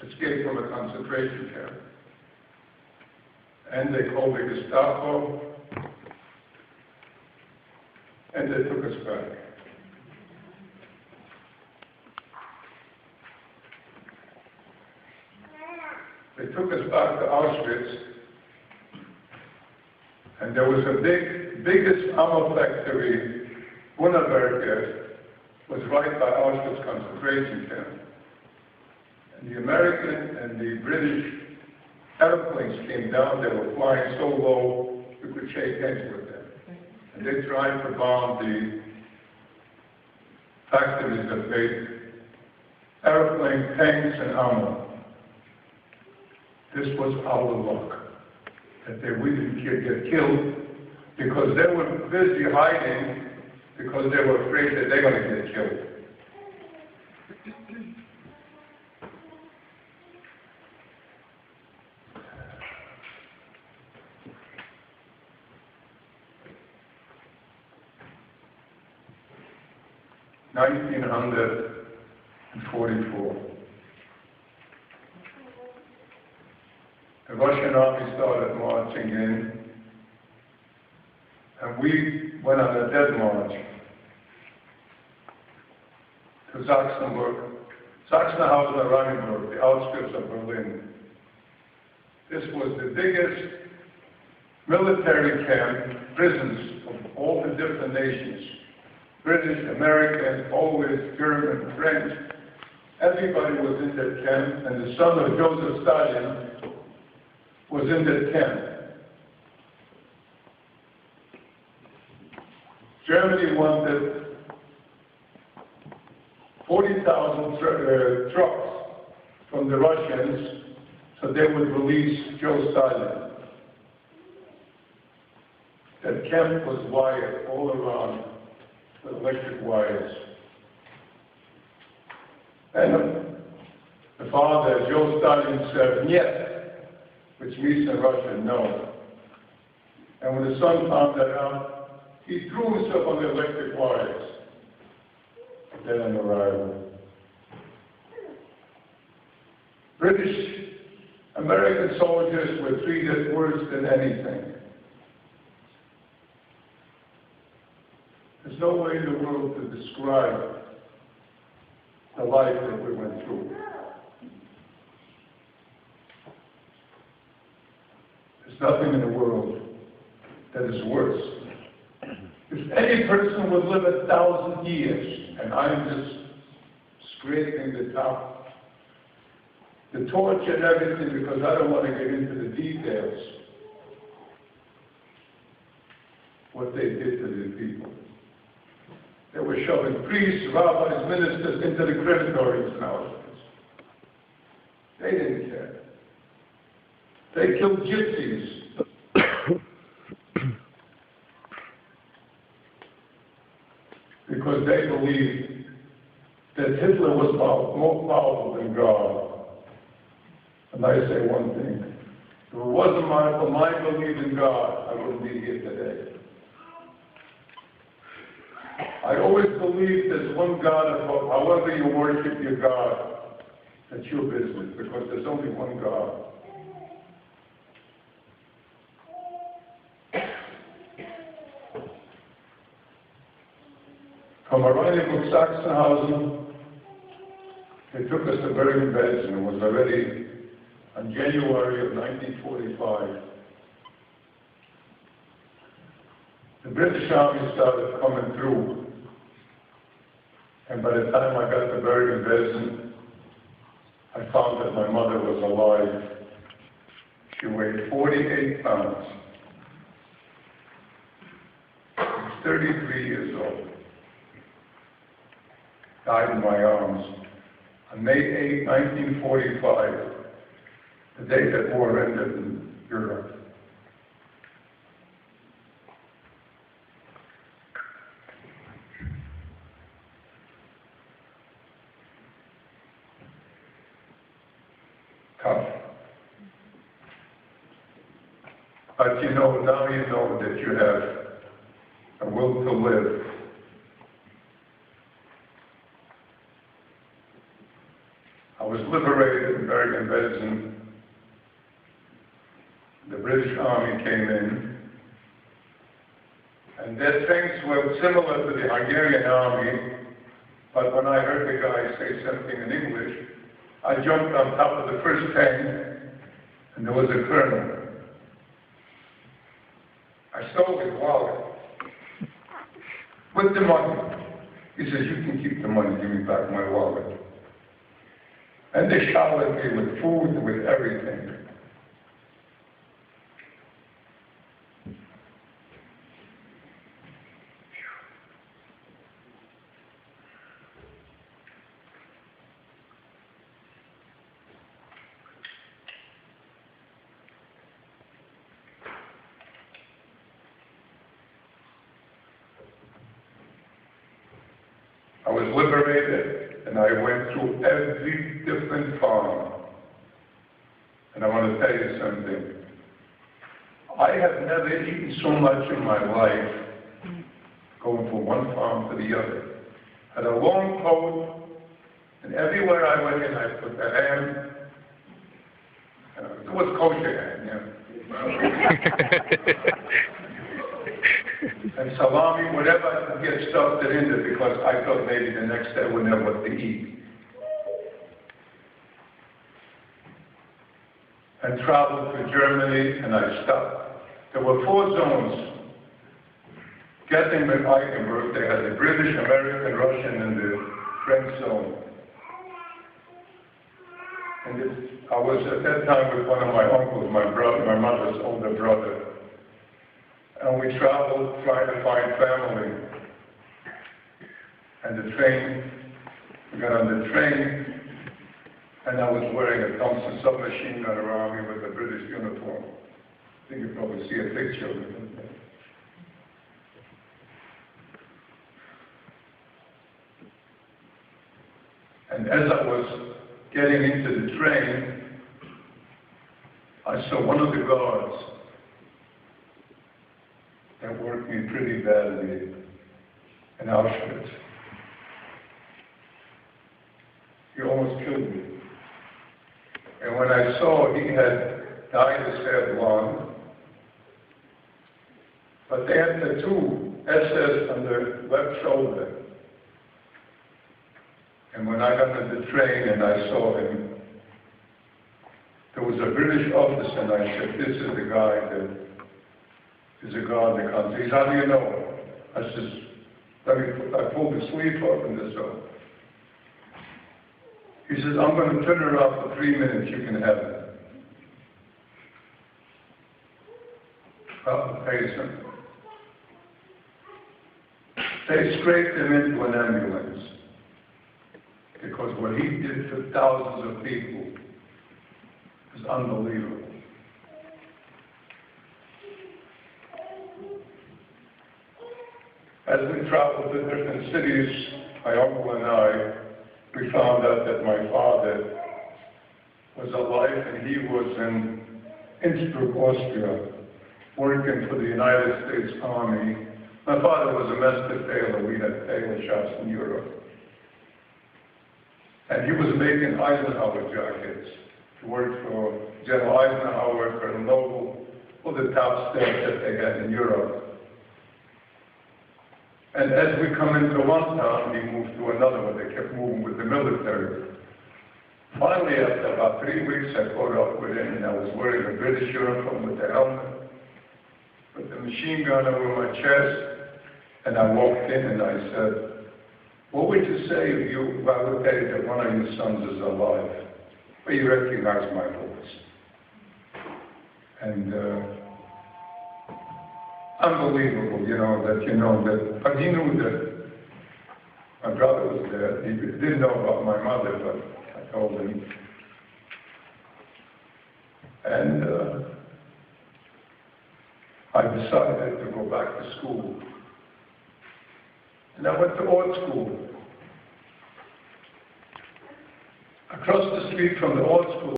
escaped from a concentration camp. And they called the Gestapo, and they took us back. They took us back to Auschwitz, and there was a biggest ammo factory, Wunderberg, was right by Auschwitz concentration camp. And the American and the British airplanes came down. They were flying so low we could shake hands with them. And they tried to bomb the factories that made airplane tanks and ammo. This was our luck, that we didn't get killed, because they were busy hiding, because they were afraid that they're going to get killed. (1944). The Russian army started marching in, and we went on a dead march to Sachsenhausen, Oranienburg, the outskirts of Berlin. This was the biggest military camp, prisons of all the different nations. British, American, Polish, German, French. Everybody was in that camp, and the son of Joseph Stalin was in that camp. Germany wanted 40,000 trucks from the Russians so they would release Joe Stalin. That camp was wired all around with electric wires. And the father, Joe Stalin, said, "Нет," which means in Russian, no. And when the son found that out, he threw himself on the electric wires. Dead on arrival. British, American soldiers were treated worse than anything. There's no way in the world to describe the life that we went through. There's nothing in the world that is worse. If any person would live 1,000 years, and I'm just scraping the top, the torture and everything, because I don't want to get into the details, what they did to the people. They were shoving priests, rabbis, ministers into the crematories in Auschwitz. They didn't care. They killed gypsies. Because they believed that Hitler was more powerful than God. And I say one thing. If it wasn't for my belief in God, I wouldn't be here today. I always believe there's one God above. However you worship your God, that's your business, because there's only one God. From Oranienburg, Sachsenhausen, they took us to Bergen-Belsen. It was already on January of 1945. The British Army started coming through, and by the time I got to Bergen-Belsen, I found that my mother was alive. She weighed 48 pounds. She was 33 years old. Died in my arms. On May 8, 1945, the day that war ended in Europe. Tough. But now you know that you have a will to live. I was liberated in Bergen-Belsen. The British Army came in, and their tanks were similar to the Hungarian army, but when I heard the guy say something in English, I jumped on top of the first tank, and there was a colonel. I stole his wallet with the money. He says, "You can keep the money, give me back my wallet." And they showered me with food, with everything. I was liberated, and I went through every different farm. And I want to tell you something. I have never eaten so much in my life, going from one farm to the other. Had a long coat, and everywhere I went in, I put the ham. It was kosher ham, yeah. And salami, whatever I could get stuffed it into, because I thought maybe the next day I wouldn't have what to eat. And traveled to Germany, and I stopped. There were 4 zones. Getting Eichenberg, they had the British, American, Russian, and the French zone. And I was at that time with one of my uncles, my mother's older brother. And we traveled trying to find family. And the train, we got on the train, and I was wearing a Thompson submachine gun around me with a British uniform. I think you probably see a picture of it. And as I was getting into the train, I saw one of the guards that worked me pretty badly in Auschwitz. He almost killed me. And when I saw he had dyed his hair blonde, but they had the 2 SS on the left shoulder. And when I got on the train and I saw him, there was a British officer, and I said, "This is the guy that is a guard in the country." He said, "How do you know?" I says, I pulled the sleeve up and this up. He says, "I'm going to turn her off for 3 minutes, you can have it." I'll tell you something. They scraped him into an ambulance, because what he did to thousands of people is unbelievable. As we traveled to different cities, my uncle and I, we found out that my father was alive, and he was in Innsbruck, Austria, working for the United States Army. My father was a master tailor. We had tailor shops in Europe. And he was making Eisenhower jackets. He worked for General Eisenhower, Colonel Noble, all the top staff that they had in Europe. And as we come into one town, he moved to another one. They kept moving with the military. Finally, after about 3 weeks, I caught up with him, and I was wearing a British uniform with the helmet, with the machine gun over my chest, and I walked in and I said, "What would you say if I would tell you that one of your sons is alive?" Well, he recognized my voice. And unbelievable, that, but he knew that my brother was dead. He didn't know about my mother, but I told him. And I decided to go back to school. And I went to art school. Across the street from the art school,